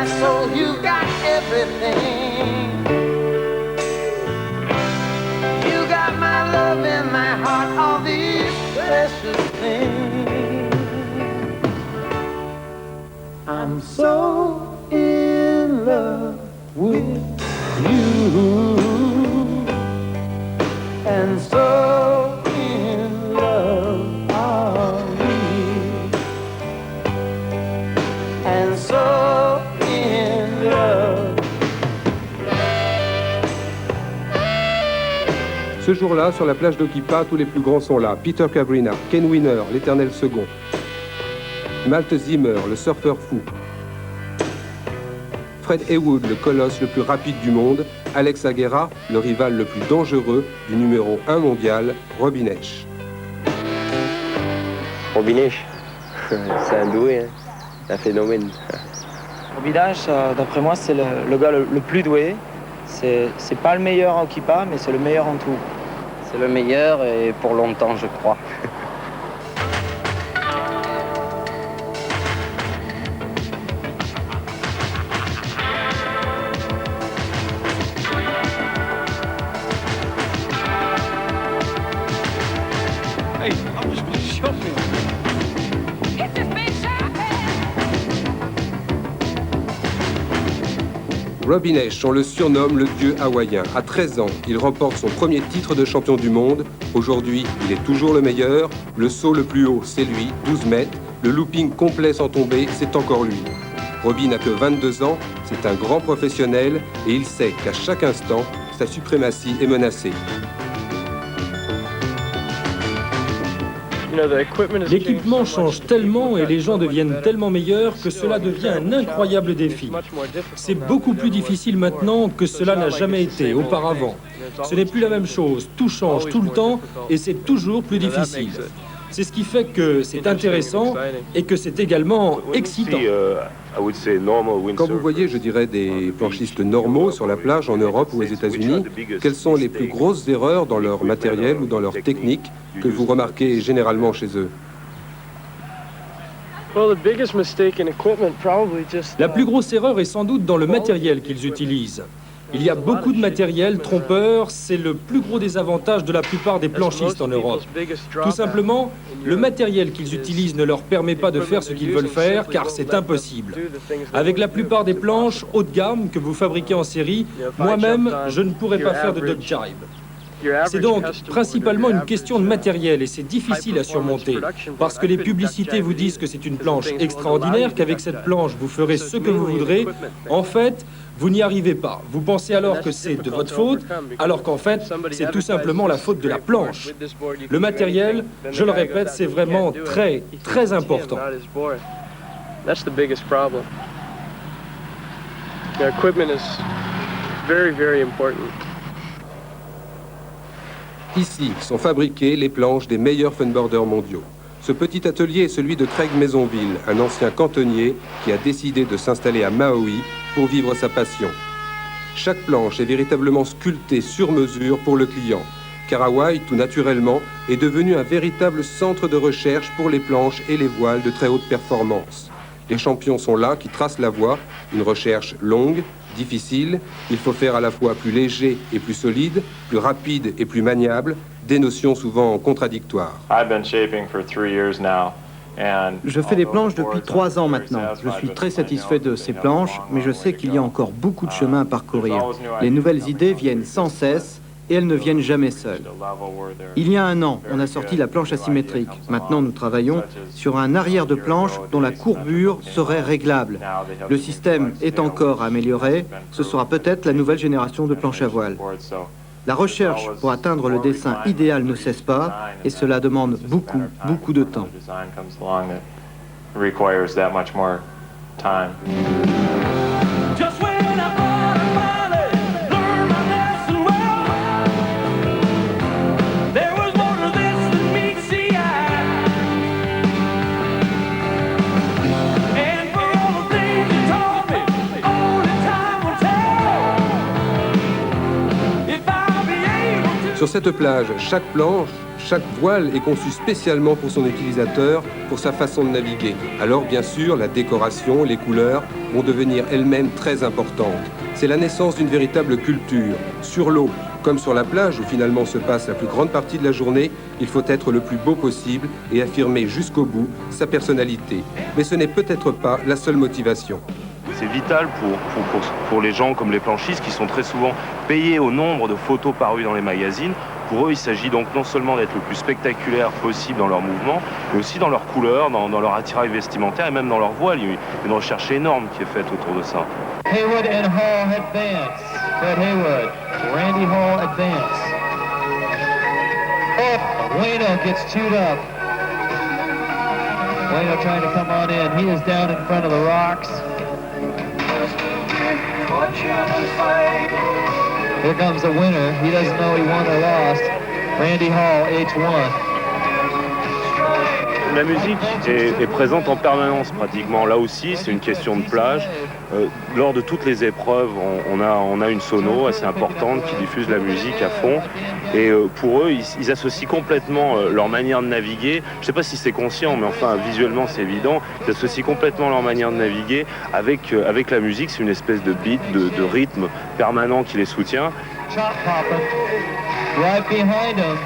my soul, you got everything. You got my love and my heart, all these precious things. I'm so in love with you, and so in love are we, and so in love. Ce jour-là, sur la plage d'Okipa, tous les plus grands sont là. Peter Cabrina, Ken Winner, l'éternel second, Malte Zimmer, le surfeur fou, Fred Heywood, le colosse le plus rapide du monde, Alex Aguirre, le rival le plus dangereux du numéro 1 mondial, Robin Esch. Robin Esch, c'est un doué, hein. Un phénomène. Robin Esch, d'après moi, c'est le gars le plus doué. C'est pas le meilleur en Okipa, mais c'est le meilleur en tout. C'est le meilleur et pour longtemps, je crois. Robin Esch, on le surnomme le dieu hawaïen. À 13 ans, il remporte son premier titre de champion du monde. Aujourd'hui, il est toujours le meilleur. Le saut le plus haut, c'est lui, 12 mètres. Le looping complet sans tomber, c'est encore lui. Robin n'a que 22 ans, c'est un grand professionnel et il sait qu'à chaque instant, sa suprématie est menacée. L'équipement change tellement et les gens deviennent tellement meilleurs que cela devient un incroyable défi. C'est beaucoup plus difficile maintenant que cela n'a jamais été auparavant. Ce n'est plus la même chose, tout change tout le temps et c'est toujours plus difficile. C'est ce qui fait que c'est intéressant et que c'est également excitant. Quand vous voyez, je dirais, des planchistes normaux sur la plage en Europe ou aux États-Unis, quelles sont les plus grosses erreurs dans leur matériel ou dans leur technique que vous remarquez généralement chez eux? La plus grosse erreur est sans doute dans le matériel qu'ils utilisent. Il y a beaucoup de matériel trompeur, c'est le plus gros désavantage de la plupart des planchistes en Europe. Tout simplement, le matériel qu'ils utilisent ne leur permet pas de faire ce qu'ils veulent faire, car c'est impossible. Avec la plupart des planches haut de gamme que vous fabriquez en série, moi-même, je ne pourrais pas faire de duck jibe. C'est donc principalement une question de matériel et c'est difficile à surmonter parce que les publicités vous disent que c'est une planche extraordinaire, qu'avec cette planche vous ferez ce que vous voudrez. En fait, vous n'y arrivez pas. Vous pensez alors que c'est de votre faute, alors qu'en fait, c'est tout simplement la faute de la planche. Le matériel, je le répète, c'est vraiment très, très important. That's the biggest problem. The equipment is very, very important. Ici sont fabriquées les planches des meilleurs funboarders mondiaux. Ce petit atelier est celui de Craig Maisonville, un ancien cantonnier qui a décidé de s'installer à Maui pour vivre sa passion. Chaque planche est véritablement sculptée sur mesure pour le client, car Hawaï, tout naturellement, est devenu un véritable centre de recherche pour les planches et les voiles de très haute performance. Les champions sont là qui tracent la voie, une recherche longue, difficile, il faut faire à la fois plus léger et plus solide, plus rapide et plus maniable, des notions souvent contradictoires. Je fais des planches depuis 3 ans maintenant. Je suis très satisfait de ces planches, mais je sais qu'il y a encore beaucoup de chemin à parcourir. Les nouvelles idées viennent sans cesse et elles ne viennent jamais seules. Il y a 1 an, on a sorti la planche asymétrique. Maintenant, nous travaillons sur un arrière de planche dont la courbure serait réglable. Le système est encore amélioré. Ce sera peut-être la nouvelle génération de planches à voile. La recherche pour atteindre le dessin idéal ne cesse pas et cela demande beaucoup, beaucoup de temps. Sur cette plage, chaque planche, Chaque voile est conçu spécialement pour son utilisateur, pour sa façon de naviguer. Alors, bien sûr, la décoration, les couleurs vont devenir elles-mêmes très importantes. C'est la naissance d'une véritable culture. Sur l'eau, comme sur la plage où finalement se passe la plus grande partie de la journée, il faut être le plus beau possible et affirmer jusqu'au bout sa personnalité. Mais ce n'est peut-être pas la seule motivation. C'est vital pour les gens comme les planchistes qui sont très souvent payés au nombre de photos parues dans les magazines. Pour eux, il s'agit donc non seulement d'être le plus spectaculaire possible dans leurs mouvements, mais aussi dans leurs couleurs, dans leur attirail vestimentaire et même dans leur voile. Il y a une recherche énorme qui est faite autour de ça. Haywood and Hall advance. Fred Haywood, Randy Hall advance. Oh, Wayno gets chewed up. Wayno trying to come on in. He is down in front of the rocks. Here comes the winner. He doesn't know he won or lost. Randy Hall, H1. La musique est présente en permanence pratiquement. Là aussi, c'est une question de plage. Lors de toutes les épreuves, on a une sono assez importante qui diffuse la musique à fond. Et pour eux, ils associent complètement leur manière de naviguer. Je ne sais pas si c'est conscient, mais enfin, visuellement, c'est évident. Ils associent complètement leur manière de naviguer avec la musique. C'est une espèce de beat, de rythme permanent qui les soutient. Right behind him.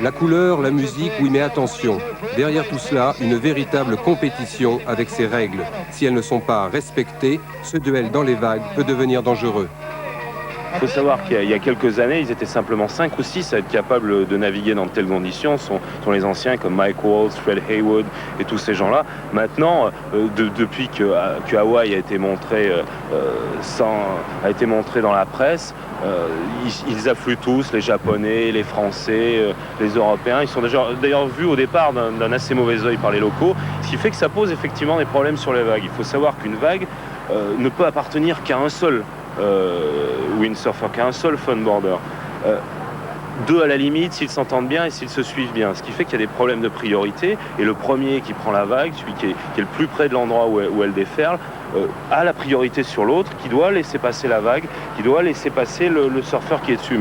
La couleur, la musique, oui, mais attention. Derrière tout cela, une véritable compétition avec ses règles. Si elles ne sont pas respectées, ce duel dans les vagues peut devenir dangereux. Il faut savoir qu'il y a quelques années, ils étaient simplement 5 ou 6 à être capables de naviguer dans de telles conditions. Ce sont les anciens comme Mike Walls, Fred Haywood et tous ces gens-là. Maintenant, depuis que Hawaï a été montré dans la presse, ils affluent tous, les Japonais, les Français, les Européens. Ils sont d'ailleurs vus au départ d'un assez mauvais œil par les locaux, ce qui fait que ça pose effectivement des problèmes sur les vagues. Il faut savoir qu'une vague ne peut appartenir qu'à un seul windsurfer, qu'à un seul funboarder. Deux à la limite s'ils s'entendent bien et s'ils se suivent bien. Ce qui fait qu'il y a des problèmes de priorité et le premier qui prend la vague, celui qui est le plus près de l'endroit où elle déferle, a la priorité sur l'autre, qui doit laisser passer la vague, qui doit laisser passer le surfeur qui est dessus.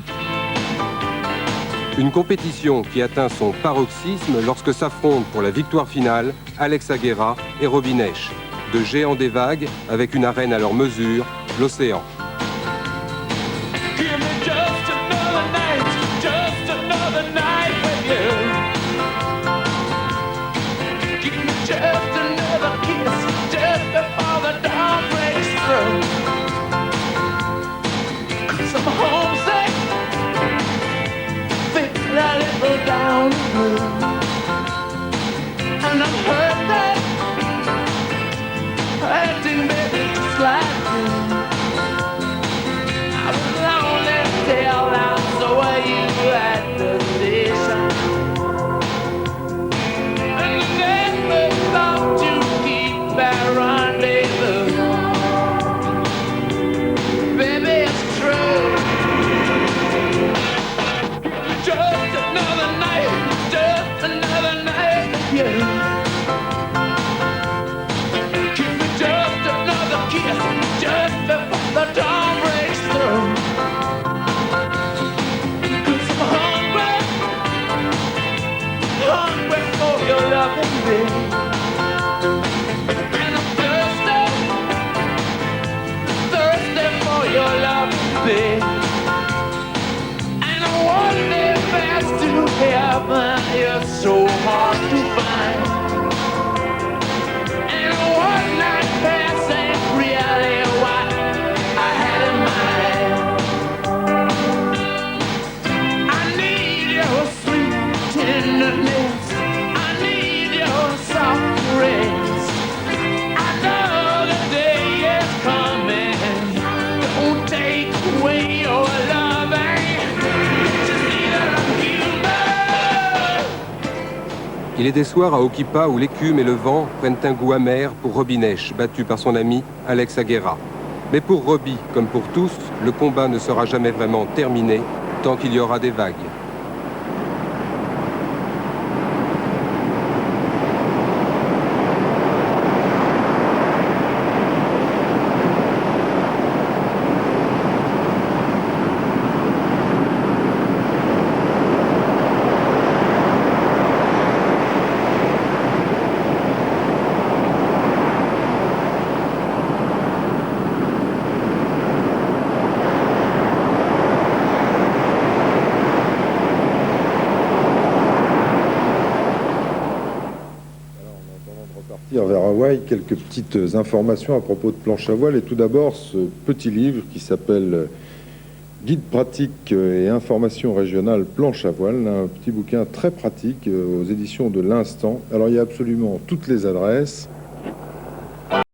Une compétition qui atteint son paroxysme lorsque s'affrontent pour la victoire finale Alex Aguera et Robin Esch, de géants des vagues avec une arène à leur mesure, l'océan. And I've heard that acting baby just like you. I was lonely till I saw you at the station, and I never thought you'd keep that rendezvous. Baby, it's true. Just another night with you. Give me just another kiss, just before the dawn breaks through. 'Cause I'm hungry for your loving me. And I'm thirsty for your loving me. And I want it fast to heaven, you're so hard to find. And one night pass ain't really what I had in mind. I need your sweet tenderness, I need your soft caress. I know the day is coming, don't take away your loving. Just need a human. Il est des soirs à Okipa où l'écume et le vent prennent un goût amer pour Robin Esch, battu par son ami Alex Aguera. Mais pour Robbie, comme pour tous, le combat ne sera jamais vraiment terminé tant qu'il y aura des vagues. partir vers Hawaï, quelques petites informations à propos de planche à voile. Et tout d'abord, ce petit livre qui s'appelle Guide pratique et information régionale planche à voile, un petit bouquin très pratique aux éditions de l'Instant. Alors il y a absolument toutes les adresses.